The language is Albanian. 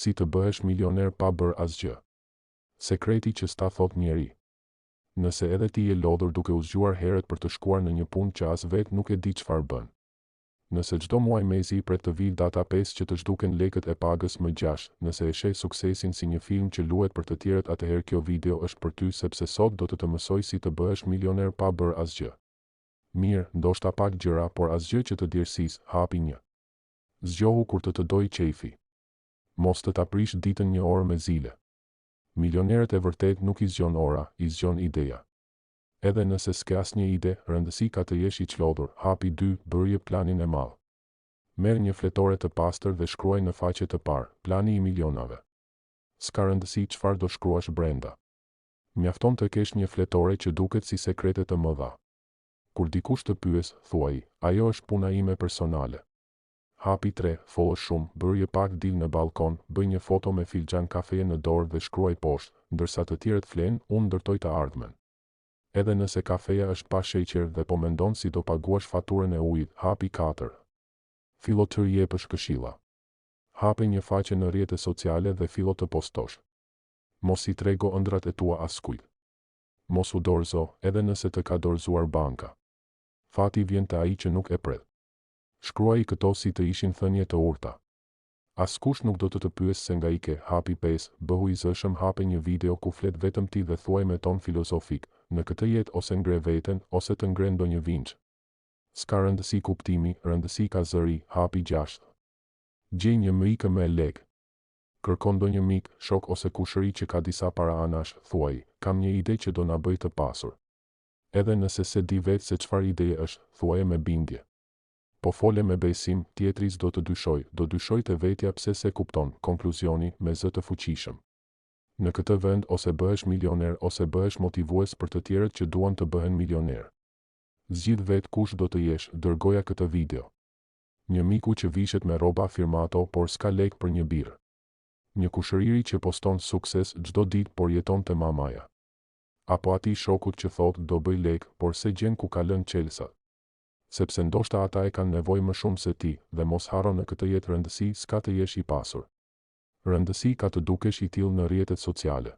Si të bëhesh milioner pa bërë asgjë. Sekreti që s'ta thot njeri. Nëse edhe ti je lodhur duke u zgjuar herët për të shkuar në një punë që as vetë nuk e di çfarë bën. Nëse çdo muaj mezi i pret të vijë data 5 që të zhduken lekët e pagës më 6, nëse e sheh suksesin si një film që luhet për të tjerët, atëherë kjo video është për ty, sepse sot do të mësoj si të bëhesh milioner pa bërë asgjë. Mirë, ndoshta pak gjëra, por asgjë që të djersisë. Hapi 1. Zgjohu kur të doj qefi. Mos të ta prish ditën një orë me zile. Milionerët e vërtet nuk i zgjon ora, i zgjon ideja. Edhe nëse s'ke asnjë ide, rëndësi ka të jesh i çlodhur. Hapi 2. Bërje planin e madh. Merr një fletore të pastër dhe shkruaj në faqe të parë, plani i milionave. S'ka rëndësi çfarë do shkruash brenda. Mjafton të kesh një fletore që duket si sekrete të mëdha. Kur dikush të pyes, thuaj, ajo është puna ime personale. Hapi 3. Follo shumë, bërje pak, dil në balkon, bëj një foto me filxhan kafeje në dorë dhe shkruaj poshtë, ndërsa të tjerët flenë, unë ndërtoj të ardhmen. Edhe nëse kafeja është pa sheqer dhe po mendon si do paguash faturën e ujit. Hapi 4. Fillo të jepësh këshilla. Hape një faqe në rrjetet sociale dhe fillo të postosh. Mos i trego ëndrat e tua askujt. Mos u dorëzo, edhe nëse të ka dorëzuar banka. Fati vjen te ai që nuk e pret. Shkruaj këto si të ishin thënie të urta. Askush nuk do të pyes se nga i ke. Hapi 5. Bëhu i zëshëm. Hape një video ku flet vetëm ti dhe thuaj me ton filozofik, në këtë jetë ose ngre veten, ose të ngre ndonjë vinç. S'ka rëndësi kuptimi, rëndësi ka zëri. Hapi 6. Gjej një mik me lek. Kërkon ndonjë mik, shok ose kushëri që ka disa para anash, thuaj, kam një ide që do na bëj të pasur. Edhe nëse se di vetë se çfarë ideje është, thuaje me bindje. Po fole me besim, tjetri s'do të dyshoj, do dyshoj të vetja pse se kupton. Konkluzioni, me zë të fuqishëm. Në këtë vend ose bëhesh milioner ose bëhesh motivues për të tjerët që duan të bëhen milioner. Zgjidh vetë kush do të jesh. Dërgoja këtë video. Një miku që vishet me rroba firmato por s'ka lek për një birë. Një kushëriri që poston sukses çdo ditë por jeton te mamaja. Apo atij shokut që thotë do bëj lek por se gjen ku ka lënë çelsat. Sepse ndoshta ata e kanë nevojë më shumë se ti, dhe mos harro në këtë jetë rëndësi s'ka të jesh i pasur. Rëndësi ka të dukesh i tillë në rrjetet sociale.